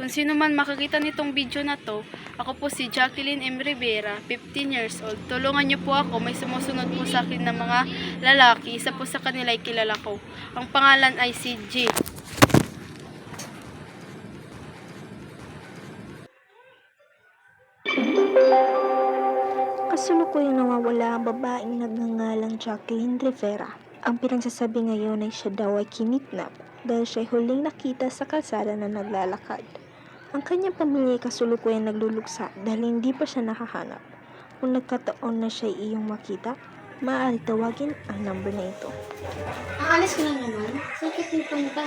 Kung sino man makakita nitong video na to, ako po si Jacqueline M. Rivera, 15 years old. Tulungan niyo po ako, may sumusunod po sa akin na mga lalaki. Isa po sa kanila ay kilala ko. Ang pangalan ay si G. Kasalukuyang nawawala ang babaeng nagngangalang Jacqueline Rivera. Ang pinagsasabi ngayon ay siya daw ay kinidnap dahil siya huling nakita sa kalsada na naglalakad. Ang kanyang pamilya ay kasalukuyang nagluluksa dahil hindi pa siya nakahanap. Kung nagkataon na siya ay iyong makita, maaari tawagin ang number na ito. Aalis ka na naman? Sakit yung punta.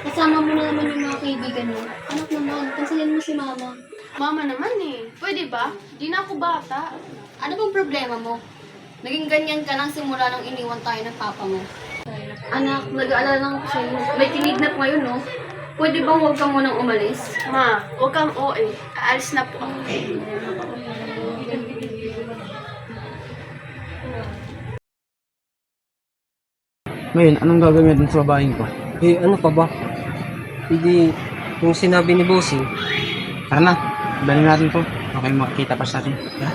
Kasama mo na naman yung mga kaibigan mo. Anak naman, kansilin mo si mama. Mama naman eh. Pwede ba? Di na ako bata. Ano bang problema mo? Naging ganyan ka lang simula nang iniwan tayo ng papa mo. Anak, nag-aalala lang ako sa'yo. May kinidnap ngayon, no? Pwede bang huwag ka munang umalis? Ma, huwag kang OA. Aalis na po ako. Ngayon, anong gagawin natin sa babaeng ko? Eh, ano pa ba? Hindi, yung sinabi ni Bossing, Tara na, dali natin to. Okay, makikita pa sa atin. Tara.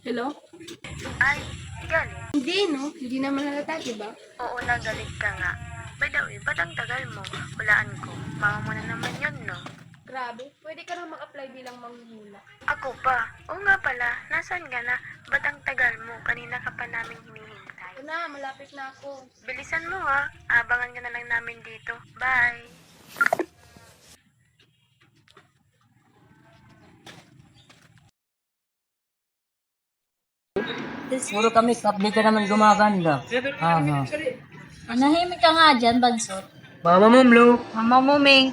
Hello? Ay, galing. Hindi, no? Hindi naman halata, diba? Oo, nagalit ka nga. By the way, ba't ang tagal mo? Hulaan ko. Mama mo na naman yun, no? Grabe, pwede ka na mag-apply bilang manghihula. Ako pa. Oo nga pala, nasaan ka na? Ba't ang tagal mo? Kanina ka pa namin hinihintay. Ito na, malapit na ako. Bilisan mo ha. Abangan ka na lang namin dito. Bye! puro kami, kapli ka naman gumaganda. Nahimik ka nga dyan, Bansot. Mama mo, Blue. Mama mo, Ming.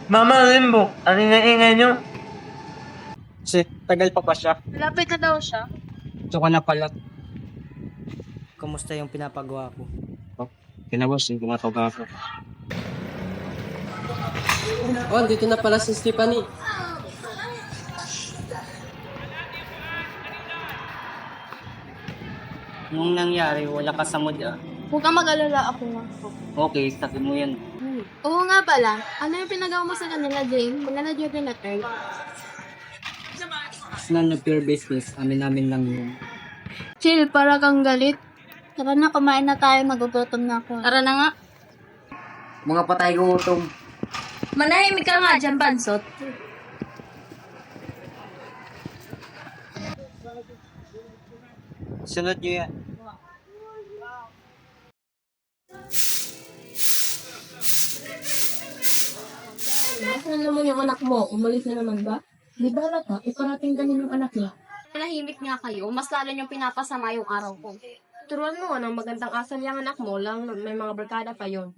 Mama, Limbo. Ano ingay nyo? Kasi, tagal pa siya. Malapit na daw siya. Ito ka na pala. Kumusta yung pinapagawa ko? Kinabos, yung kumatawag ako. Oh, dito na pala si Stephanie. Nung nangyari, wala ka sa mood ah. Huwag kang mag-alala, ako nga. Okay, sabi mo yan. Oo nga pala. Ano yung pinagawa mo sa kanila, Jane? Wala na yung pinatay. As na nag-pure business, amin lang yun. Chill, para kang galit. Tara na, kumain na tayo. Magugutom na ako. Tara na nga. Mga patay gutom. Manahimik ka nga dyan, Bansot. Sunod nyo yan. Nasaan naman yung anak mo? Umalis na naman ba? Di ba lata? Iparating ganin yung anak niya. Nahimik nga kayo, mas lalo niyong pinapasama yung araw ko. Turuan mo ng magandang asal yung anak mo lang may mga barkada pa yon.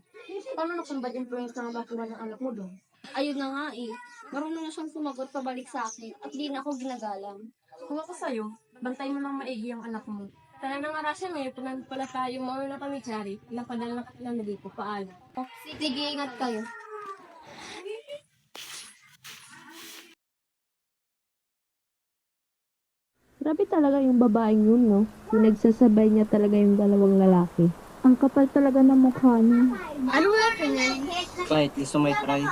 Paano na kung bad influence na batuan ng anak mo doon? Ayun na nga eh. Marunong na siyang sumagot pabalik sa akin at di na ako ginagalang. Kung ako sa'yo, bantay mo ng maigi ang anak mo. Tala na nga rasya ngayon, pala tayo mauna na kami, Chari. Napadala na kita na dito. Paano? Sige, ingat kayo. Grabe talaga yung babaeng yun, no? Pinagsasabay niya talaga yung dalawang lalaki. Ang kapal talaga ng mukha niya. Ano nga ganyan? Kahit gusto may try.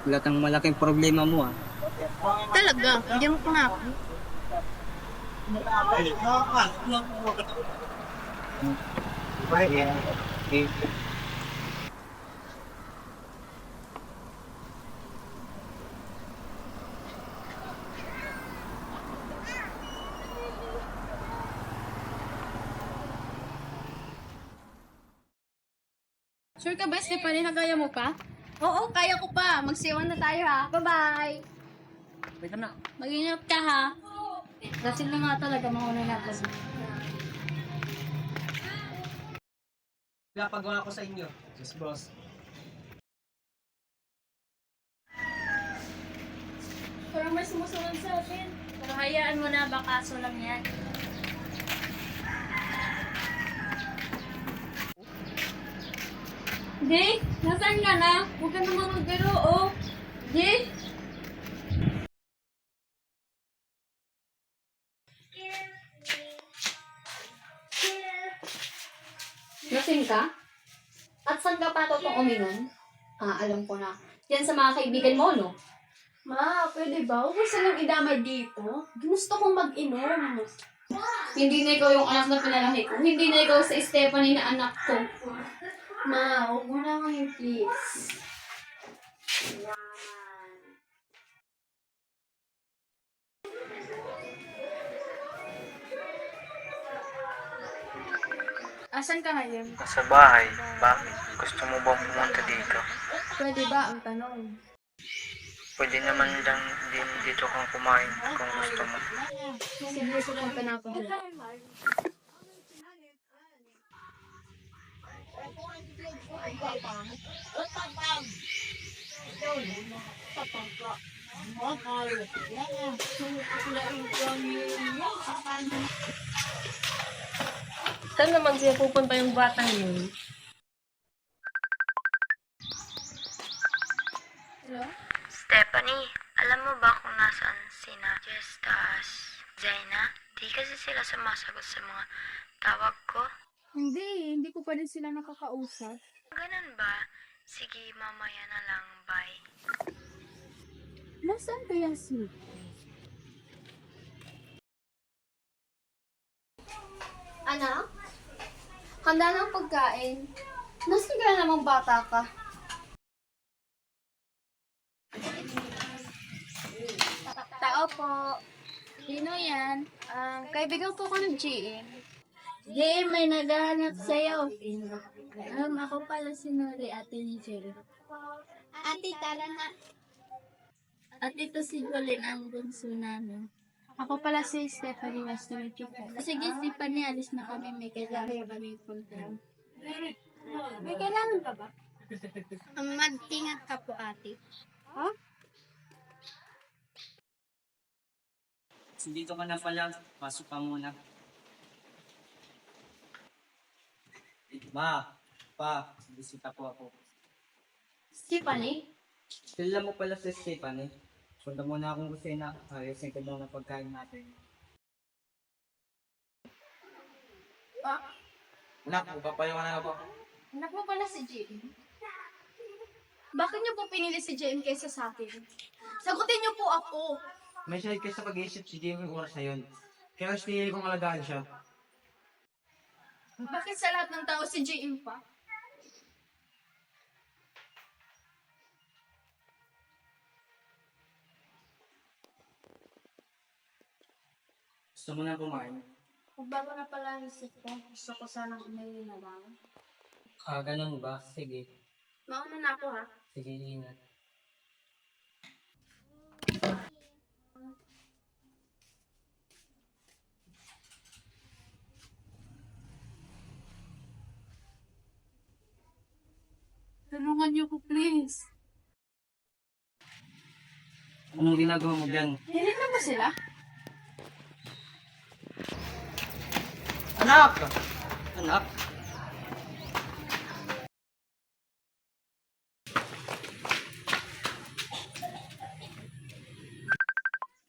Wala kang malaking problema mo ah. Talaga, hindi mo pa nga ako. Sure ka ba, Stephanie? Nagaya mo pa? Oo, kaya ko pa. Magsiyawan na tayo ha. Bye-bye! Wait na. Mag-ingat ka ha. Kasi na nga talaga mauna natin. Pinapagawa ko sa inyo. Yes, boss. Parang may sumusunod sa atin. Pero hayaan mo na, baka aso lang yan. Jay, nasaan ka na? Huwag ka naman magbiro, oh. Jay? Lasing ka? At saan ka pa totoong uminom? Ah, alam ko na. Yan sa mga kaibigan mo, no? Ma, pwede ba? Huwag mo silang idamay dito. Gusto kong mag-inom. Hindi na ikaw yung anak na pinalaki ko. Hindi na ikaw sa Stephanie na anak ko. Ma, huwag mo na ngayon, please. Asan ka ngayon? Sa bahay. Bakit? Gusto mo bang pumunta dito? Pwede ba ang tanong? Pwede naman din dito kang kumain kung gusto mo. Sige, pupunta na ako. Saan naman siya pupunta yung batang yun? Stephanie, alam mo ba kung nasaan sina Jestas, Zaina? Di kasi sila sumasagot sa mga tawag ko. Hindi ko pa rin sila nakakausap. Ganun ba? Sige, mamaya na lang. Bye. Nasaan kaya si? Anak? Handa ng pagkain. Nasaan ka na namang bata ka? Tao po. Sino yan? Kaibigan po ko ng GM. Jay, may naghahanap sa'yo. Ako pala si Nori, ate ni Jerry. Ate, tara na. At ito si Jolene, ang bunso namin. Ako pala si Stephanie, nice to meet you po. Sige, Stephanie, alis na kami. May kailangan kami punta. May kailangan ka ba? Magtingat ka po, ate. Dito ka na pala. Pasok ka muna. Ma, pa, bisita po ako. Stephanie? Kilala mo pala si Stephanie. Punta muna akong kusina. Ayusin ko daw na pagkain natin. Anak, magpapayawan na ako. Anak mo pala si JM? Bakit niyo po pinili si JM kaysa sa akin? Sagutin niyo po ako! May side ka sa pag-iisip si Jamie yung oras na yun. Kaya mas pinili kong alagaan siya. Bakit sa lahat ng tao si JM pa? Gusto mo na kumain? Bago na pala ang isip ko, gusto ko sanang umayin na lang. Ganun ba? Sige. Mauna na ako ha. Sige, ingat. Tulungan niyo ko please. Anong ginagawa mo dyan? Hindi na ba sila? Anak! Anak?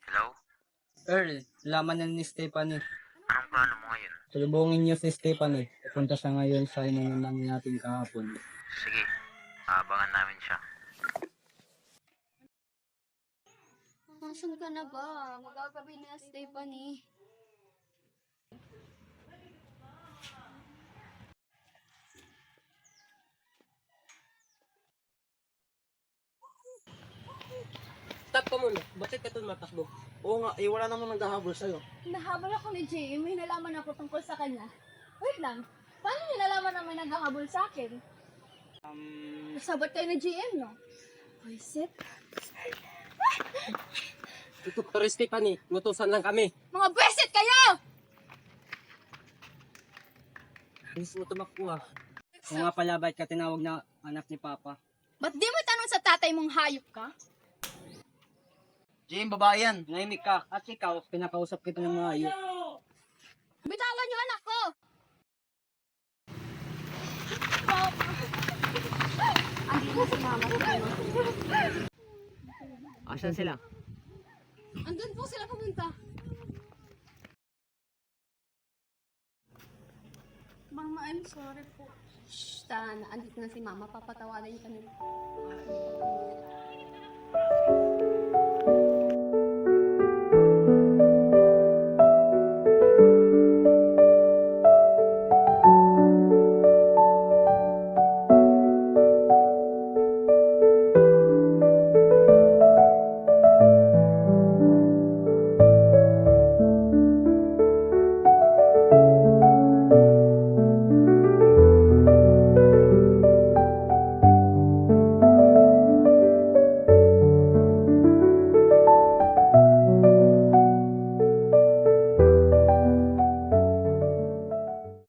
Hello? Earl, laman na ni Stephanie. Anong plano mo ngayon? Tulubungin niyo si Stephanie. Punta siya ngayon sa inunan natin kahapon. Sige, aabangan namin siya. Nasaan ka na ba? Magagabi na, Stephanie. Stop ka muna. Bakit ka tumatakbo? Oo nga, wala namang naghahabol sa'yo. Nahabol ako ni JM, may nalaman ako tungkol sa kanya. Wait lang, paano niya nalaman na may naghahabol sa akin? Kasabot kayo ni JM, no? Boyset? Ito, pero Stephanie, ngutusan lang kami. Mga boyset kayo! Gusto mo tumakbo ah. Kung nga pala, ba't ka tinawag na anak ni Papa? Ba't di mo tanong sa tatay mong hayop ka? Jane, babae yan. Nahimik ka. At ikaw, pinakausap kita ng mga ayok. Bitawan niyo anak ko! Asan sila? Andun po sila pumunta. Mama, I'm sorry po. Shh, tara na. Andito na si Mama. Papatawanan niyo kami.